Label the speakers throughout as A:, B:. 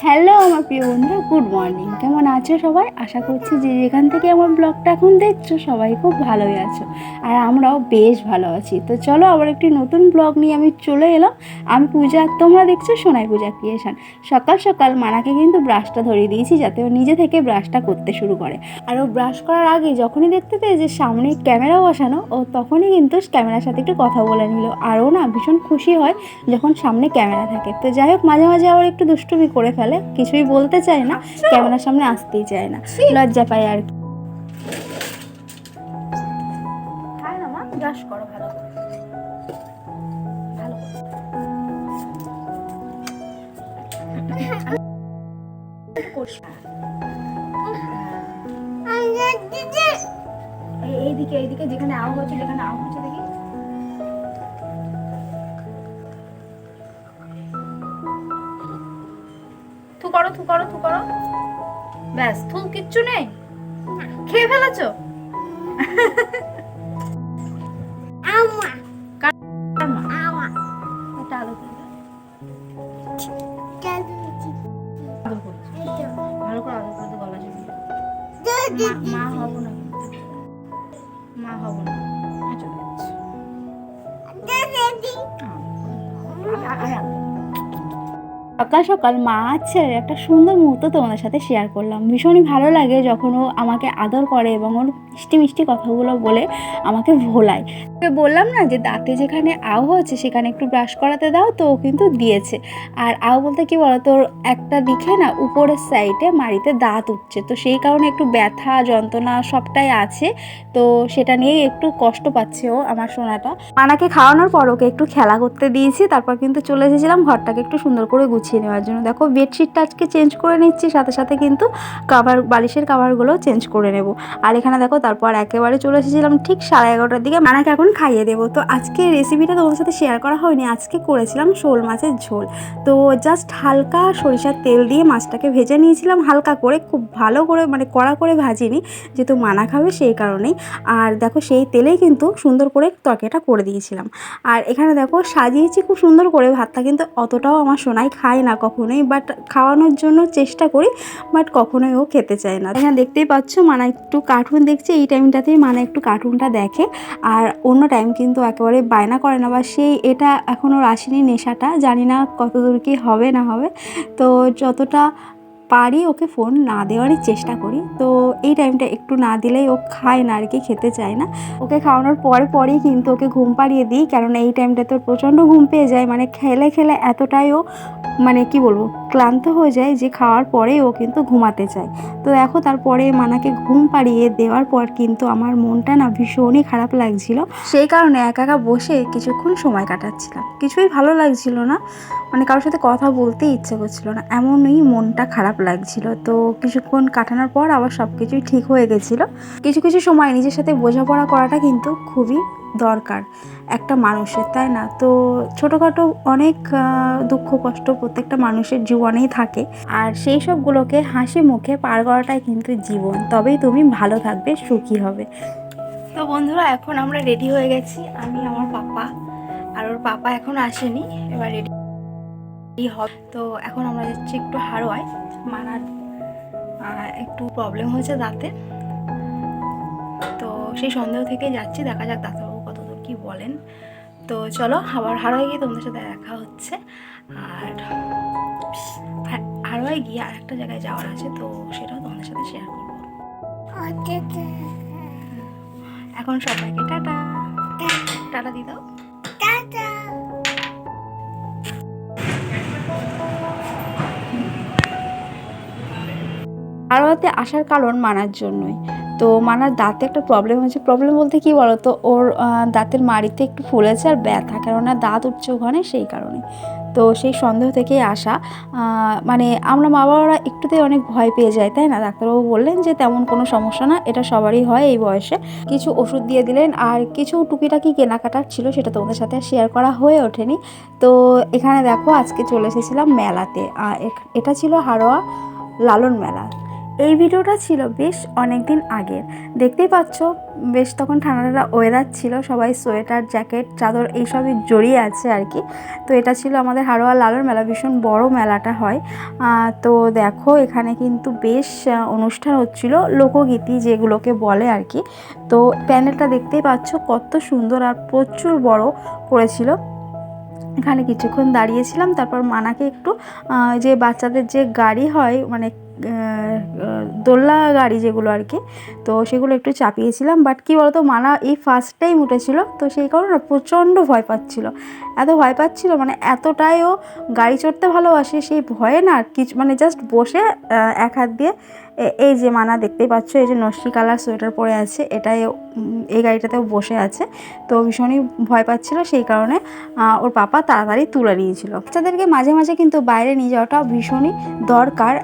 A: Hello আমার প্রিয় বন্ধুরা, গুড মর্নিং। কেমন আছো সবাই? আশা করছি যে যেখান থেকে আমার ব্লগটা এখন দেখছো সবাই খুব ভালোই আছো, আর আমরাও বেশ ভালো আছি। তো চলো আবার একটি নতুন ব্লগ নিয়ে আমি চলে এলাম। আমি পূজা, আর তোমরা দেখছো সোনাই পূজা ক্রিয়েশন। সকাল সকাল মানাকে কিন্তু ব্রাশটা ধরিয়ে দিয়েছি যাতে ও নিজে থেকে ব্রাশটা করতে শুরু করে। আর ও ব্রাশ করার আগে যখনই দেখতে পেয়ে যে সামনে ক্যামেরা বসানো, ও তখনই কিন্তু ক্যামেরার সাথে একটু কথা বলে নিল। আর ও না ভীষণ খুশি হয় যখন সামনে ক্যামেরা থাকে। তো যাই হোক, মাঝে মাঝে আবার একটু দুষ্টুমি করে ফেলে, কিছুই বলতে চায় না, ক্যামেরার সামনে আসতেই চায় না, লজ্জা পায় আর কি। খায় না মা, ব্রাশ করো ভালো করে, ভালো করে। এইদিকে এইদিকে যেখানে আও হচ্ছে, যেখানে আও হচ্ছে দেখি। থু করো, থু করো, থু করো। ব্যাস, থু কিচ্ছু নেই, খেয়ে ফেলেছো। ভালো করে আদর করে গলা জড়িয়ে। মা হব না, মা হব না, চলে যাচ্ছে। সকাল সকাল মা ছেলের একটা সুন্দর মুহূর্ত তোমাদের সাথে শেয়ার করলাম। ভীষণই ভালো লাগে যখন ও আমাকে আদর করে এবং ওর মিষ্টি মিষ্টি কথাগুলো বলে আমাকে ভোলায়। ওকে বললাম না যে দাঁতে যেখানে আও হচ্ছে সেখানে একটু ব্রাশ করাতে দাও, তো ও কিন্তু দিয়েছে। আর আও বলতে কি বলো, তোর একটা দিকে না উপরের সাইডে মাড়িতে দাঁত উঠছে, তো সেই কারণে একটু ব্যথা যন্ত্রণা সবটাই আছে। তো সেটা নিয়েই একটু কষ্ট পাচ্ছে ও, আমার সোনাটা। মানাকে খাওয়ানোর পর ওকে একটু খেলা করতে দিয়েছি, তারপর কিন্তু চলে এসেছিলাম ঘরটাকে একটু সুন্দর করে গুছিয়ে নেওয়ার জন্য। দেখো বেডশিটটা আজকে চেঞ্জ করে নিচ্ছি, সাথে সাথে কিন্তু বালিশের কাভারগুলো চেঞ্জ করে নেব। আর এখানে দেখো তারপর একেবারে চলে এসেছিলাম ঠিক 11:30টার দিকে। মানাকে এখন খাইয়ে দেবো। তো আজকে রেসিপিটা তোমার সাথে শেয়ার করা হয়নি, আজকে করেছিলাম শোল মাছের ঝোল। তো জাস্ট হালকা সরিষার তেল দিয়ে মাছটাকে ভেজে নিয়েছিলাম হালকা করে, খুব ভালো করে মানে কড়া করে ভাজিনি, যেহেতু মানা খাবে সেই কারণেই। আর দেখো সেই তেলেই কিন্তু সুন্দর করে তরকারিটা করে দিয়েছিলাম। আর এখানে দেখো সাজিয়েছি খুব সুন্দর করে। ভাতটা কিন্তু অতটাও আমার সোনাই খায় না কখনোই, বাট খাওয়ানোর জন্য চেষ্টা করি, বাট কখনোই ও খেতে চায় না। এখানে দেখতেই পাচ্ছ মানা একটু কার্টুন দেখছে, এই টাইমটাতেই মানা একটু কার্টুনটা দেখে। আর অন্য টাইম কিন্তু একেবারে বায়না করে না, বা সেই এটা এখনও আসেনি নেশাটা, জানি না কতদূর কি হবে না হবে। তো যতটা পারি ওকে ফোন না দেওয়ারই চেষ্টা করি। তো এই টাইমটা একটু না দিলেই ও খায় না আর কি, খেতে চায় না। ওকে খাওয়ানোর পরেই কিন্তু ওকে ঘুম পাড়িয়ে দিই, কারণ এই টাইমটাতে ওর প্রচণ্ড ঘুম পেয়ে যায়। মানে খেলে খেলে এতটাই ও মানে কি বলবো ক্লান্ত হয়ে যায় যে খাওয়ার পরেই ও কিন্তু ঘুমাতে চায়। তো দেখো তারপরে মানাকে ঘুম পাড়িয়ে দেওয়ার পর কিন্তু আমার মনটা না ভীষণই খারাপ লাগছিল। সেই কারণে একা একা বসে কিছুক্ষণ সময় কাটাচ্ছিলাম, কিছুই ভালো লাগছিল না, মানে কারোর সাথে কথা বলতেই ইচ্ছে করছিল না, এমনই মনটা খারাপ লাগছিল। তো কিছুক্ষণ কাটানোর পর আবার সব কিছুই ঠিক হয়ে গেছিলো। কিছু কিছু সময় নিজের সাথে বোঝাপড়া করাটা কিন্তু খুবই দরকার একটা মানুষের, তাই না? তো ছোটোখাটো অনেক দুঃখ কষ্ট প্রত্যেকটা মানুষের জীবনেই থাকে, আর সেই সবগুলোকে হাসি মুখে পার করাটাই কিন্তু জীবন। তবেই তুমি ভালো থাকবে, সুখী হবে। তো বন্ধুরা এখন আমরা রেডি হয়ে গেছি, আমি আমার পাপা, আর ওর পাপা এখন আসেনি, এবার রেডি হবে। তো এখন আমরা যাচ্ছি একটু হারোয়ায়। মানার একটু প্রবলেম হয়েছে দাঁতে, তো সেই সন্দেহ থেকে যাচ্ছি, দেখা যাক ডাক্তারবাবু কতদূর কি বলেন। তো চলো আবার হারোয় গিয়ে তোমাদের সাথে দেখা হচ্ছে। আর হারোয় গিয়ে আর একটা জায়গায় যাওয়ার আছে, তো সেটাও তোমাদের সাথে শেয়ার করবো। এখন সবাইকে টাটা টাটা দিয়ে দাও। হারোয়াতে আসার কারণ মানার জন্যই। তো মানার দাঁতে একটা প্রবলেম হয়েছে, প্রবলেম বলতে কি বলো তো, ওর দাঁতের মাড়িতে একটু ফুলেছে আর ব্যথা, কেননা দাঁত উঠছে ওখানে সেই কারণে। তো সেই সন্দেহ থেকেই আসা। মানে আমরা মা বাবারা একটুতেই অনেক ভয় পেয়ে যাই, তাই না? ডাক্তারবাবু বললেন যে তেমন কোনো সমস্যা না, এটা সবারই হয় এই বয়সে। কিছু ওষুধ দিয়ে দিলেন, আর কিছু টুকিটাকি কেনাকাটার ছিল, সেটা তোমাদের সাথে শেয়ার করা হয়ে ওঠেনি। তো এখানে দেখো আজকে চলে এসেছিলাম মেলাতে, এটা ছিল হারোয়া লালন মেলা। এই ভিডিওটা ছিল বেশ অনেক দিন আগের, দেখতেই পাচ্ছ বেশ তখন ঠান্ডা ওয়েদার ছিল, সবাই সোয়েটার জ্যাকেট চাদর এইসবই জড়িয়ে আছে আর কি। তো এটা ছিল আমাদের হাড়োয়া লালুর মেলা, ভীষণ বড় মেলাটা হয়। তো দেখো এখানে কিন্তু বেশ অনুষ্ঠান হচ্ছিল, লোকগীতি যেগুলোকে বলে আর কি। তো প্যান্ডেলটা দেখতেই পাচ্ছ কত সুন্দর আর প্রচুর বড় করেছিল। এখানে কিছুক্ষণ দাঁড়িয়েছিলাম, তারপর মানাকে একটু যে বাচ্চাদের যে গাড়ি হয় মানে দোলনা গাড়ি যেগুলো আর কি, তো সেগুলো একটু চাপিয়েছিলাম। বাট কী বলতো, মানা এই ফার্স্ট টাইম উঠেছিল, তো সেই কারণে না প্রচণ্ড ভয় পাচ্ছিল, এত ভয় পাচ্ছিল মানে এতটাই ও গাড়ি চড়তে ভালোবাসে, সেই ভয়ে না কিছু মানে জাস্ট বসে এক হাত দিয়ে এই যে মানা দেখতেই পাচ্ছ, এই যে নস্যি কালার সোয়েটার পরে আছে, এটাই এই গাড়িটাতেও বসে আছে। তো ভীষণই ভয় পাচ্ছিল, সেই কারণে ওর পাপা তাড়াতাড়ি তুলে নিয়েছিল। বাচ্চাদেরকে মাঝে মাঝে কিন্তু বাইরে নিয়ে যাওয়াটা ভীষণই দরকার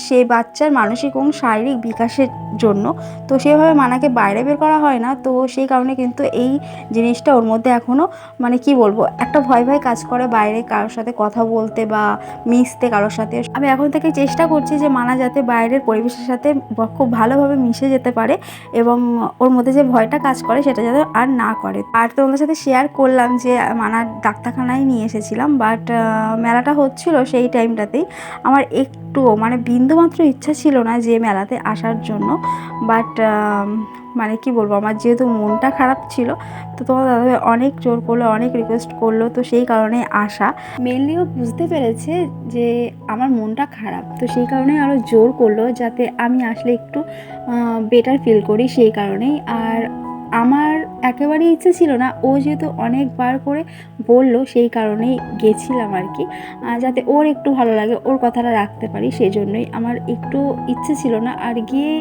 A: সেই বাচ্চার মানসিক এবং শারীরিক বিকাশের জন্য। তো সেভাবে মানাকে বাইরে বের করা হয় না, তো সেই কারণে কিন্তু এই জিনিসটা ওর মধ্যে এখনও মানে কি বলবো একটা ভয় ভয় কাজ করে বাইরে কারোর সাথে কথা বলতে বা মিশতে কারোর সাথে। আমি এখন থেকে চেষ্টা করছি যে মানা যাতে বাইরের পরিবেশের সাথে খুব ভালোভাবে মিশে যেতে পারে এবং ওর মধ্যে যে ভয়টা কাজ করে সেটা যাতে আর না করে। আর তোমাদের সাথে শেয়ার করলাম যে মানার ডাক্তারখানায় নিয়ে এসেছিলাম, বাট মেলাটা হচ্ছিল সেই টাইমটাতেই আমার একটুও মানে বিন্দুমাত্র ইচ্ছা ছিল না যে মেলাতে আসার জন্য। বাট মানে কি বলবো, আমার যেহেতু মনটা খারাপ ছিল, তো তোমার দাদাভাই অনেক জোর করলো, অনেক রিকোয়েস্ট করলো, তো সেই কারণে আসা। মেনলিও বুঝতে পেরেছে যে আমার মনটা খারাপ, তো সেই কারণেই আরও জোর করলো যাতে আমি আসলে একটু বেটার ফিল করি, সেই কারণেই। আর আমার একেবারেই ইচ্ছে ছিল না, ও যেহেতু অনেকবার করে বললো সেই কারণেই গেছিলাম আর কি, যাতে ওর একটু ভালো লাগে, ওর কথাটা রাখতে পারি, সেই জন্যই আমার একটু ইচ্ছে ছিল না। আর গিয়ে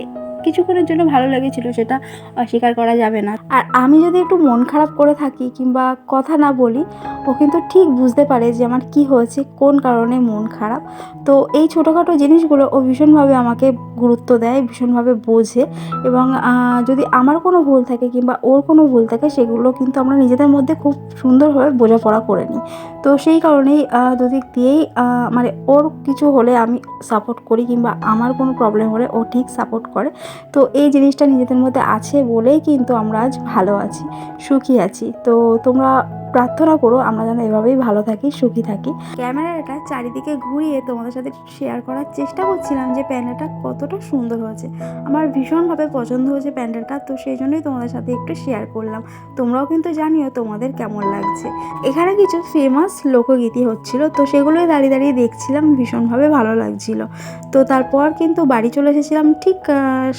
A: কিছুক্ষণের জন্য ভালো লেগেছিল, সেটা অস্বীকার করা যাবে না। আর আমি যদি একটু মন খারাপ করে থাকি কিংবা কথা না বলি, ও কিন্তু ঠিক বুঝতে পারে যে আমার কি হয়েছে, কোন কারণে মন খারাপ। তো এই ছোটোখাটো জিনিসগুলো ও ভীষণভাবে আমাকে গুরুত্ব দেয়, ভীষণভাবে বোঝে। এবং যদি আমার কোনো ভুল থাকে কিংবা ওর কোনো ভুল থাকে, সেগুলো কিন্তু আমরা নিজেদের মধ্যে খুব সুন্দরভাবে বোঝাপড়া করে নিই। তো সেই কারণেই দুদিক দিয়েই মানে ওর কিছু হলে আমি সাপোর্ট করি কিংবা আমার কোনো প্রবলেম হলে ও ঠিক সাপোর্ট করে। তো এই জিনিসটা নিজেদের মধ্যে আছে বলেই কিন্তু আমরা আজ ভালো আছি, সুখী আছি। তো তোমরা প্রার্থনা করো আমরা যেন এভাবেই ভালো থাকি, সুখী থাকি। ক্যামেরাটা চারিদিকে ঘুরিয়ে তোমাদের সাথে শেয়ার করার চেষ্টা করছিলাম যে প্যান্ডেলটা কতটা সুন্দর হয়েছে। আমার ভীষণভাবে পছন্দ হয়েছে প্যান্ডেলটা, তো সেই জন্যই তোমাদের সাথে একটু শেয়ার করলাম। তোমরাও কিন্তু জানিও তোমাদের কেমন লাগছে। এখানে কিছু ফেমাস লোকগীতি হচ্ছিল, তো সেগুলোই দাঁড়িয়ে দাঁড়িয়ে দেখছিলাম, ভীষণভাবে ভালো লাগছিল। তো তারপর কিন্তু বাড়ি চলে এসেছিলাম ঠিক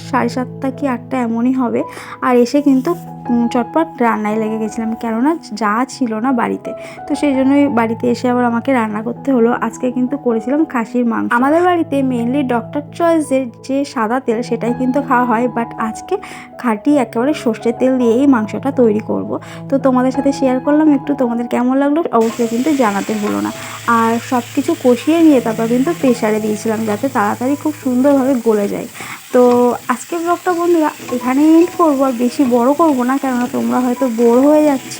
A: 7:30 কি 8টা এমনই হবে। আর এসে কিন্তু চটপট রান্নায় লেগে গেছিলাম, কেননা যা ছিল না বাড়িতে, তো সেই জন্যই বাড়িতে এসে আবার আমাকে রান্না করতে হলো। আজকে কিন্তু করেছিলাম খাসির মাংস। আমাদের বাড়িতে মেনলি ডক্টর চয়েসের যে সাদা তেল সেটাই কিন্তু খাওয়া হয়, বাট আজকে খাঁটি একেবারে সর্ষের তেল দিয়েই মাংসটা তৈরি করব। তো তোমাদের সাথে শেয়ার করলাম একটু, তোমাদের কেমন লাগলো অবশ্যই কিন্তু জানাতে হলো না। আর সব কিছু কষিয়ে নিয়ে তারপর কিন্তু প্রেশারে দিয়েছিলাম যাতে তাড়াতাড়ি খুব সুন্দরভাবে গলে যায়। তো আজকের ব্লগটা বন্ধুরা এখানেই এন্ড করবো, আর বেশি বড় করবো না, কেননা তোমরা হয়তো বোর হয়ে যাচ্ছ।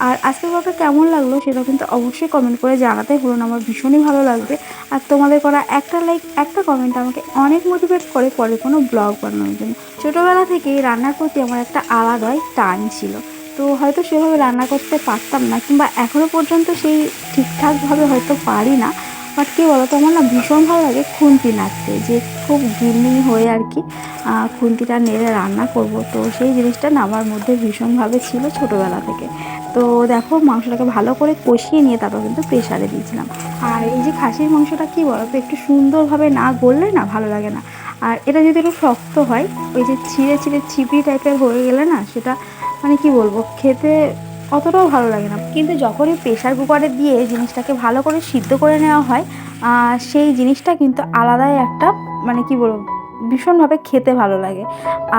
A: আর আজকের ব্লগটা কেমন লাগলো সেটা কিন্তু অবশ্যই কমেন্ট করে জানাতে হলো না, আমার ভীষণই ভালো লাগবে। আর তোমাদের করা একটা লাইক একটা কমেন্ট আমাকে অনেক মোটিভেট করে পরে কোনো ব্লগ বানানোর জন্য। ছোটোবেলা থেকেই রান্নার প্রতি আমার একটা আলাদাই টান ছিল, তো হয়তো সেভাবে রান্না করতে পারতাম না কিংবা এখনও পর্যন্ত সেই ঠিকঠাকভাবে হয়তো পারি না। বাট কী বলো তো, আমার না ভীষণ ভালো লাগে খুন্তি নাড়তে, যে খুব গৃহিণী হয়ে আর কি খুন্তিটা নেড়ে রান্না করব। তো সেই জিনিসটা না আমার মধ্যে ভীষণভাবে ছিল ছোটোবেলা থেকে। তো দেখো মাংসটাকে ভালো করে কষিয়ে নিয়ে তারপর কিন্তু প্রেশারে দিয়েছিলাম। আর এই যে খাসির মাংসটা কী বলো তো, একটু সুন্দরভাবে না গললে না ভালো লাগে না। আর এটা যদি একটু শক্ত হয়, ওই যে ছিঁড়ে ছিঁড়ে চিপড়ি টাইপের হয়ে গেলে না, সেটা মানে কি বলবো, খেতে অতটাও ভালো লাগে না। কিন্তু যখনই প্রেশার কুকারে দিয়ে জিনিসটাকে ভালো করে সিদ্ধ করে নেওয়া হয়, সেই জিনিসটা কিন্তু আলাদাই একটা মানে কি বলবো ভীষণভাবে খেতে ভালো লাগে।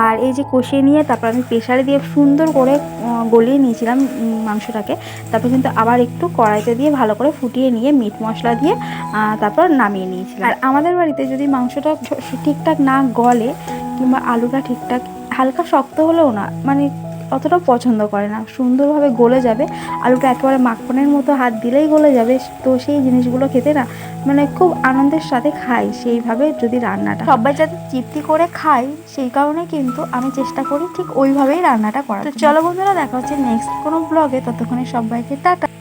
A: আর এই যে কষিয়ে নিয়ে তারপর আমি প্রেশারে দিয়ে সুন্দর করে গলিয়ে নিয়েছিলাম মাংসটাকে। তারপর কিন্তু আবার একটু কড়াইতে দিয়ে ভালো করে ফুটিয়ে নিয়ে মিট মশলা দিয়ে তারপর নামিয়ে নিয়েছিলাম। আর আমাদের বাড়িতে যদি মাংসটা ঠিকঠাক না গলে কিংবা আলুটা ঠিকঠাক হালকা শক্ত হলেও না, মানে অতটা পছন্দ করে না। সুন্দরভাবে গলে যাবে, আলুটা একেবারে মাখনের মতো হাত দিলেই গলে যাবে। তো সেই জিনিসগুলো খেতে না মানে খুব আনন্দের সাথে খাই সেইভাবে যদি রান্নাটা। সবাই যাতে তৃপ্তি করে খাই সেই কারণে কিন্তু আমি চেষ্টা করি ঠিক ওইভাবেই রান্নাটা করা। তো চলো বন্ধুরা, দেখা হচ্ছে নেক্সট কোনো ব্লগে। ততক্ষণে সবাইকে টাটা।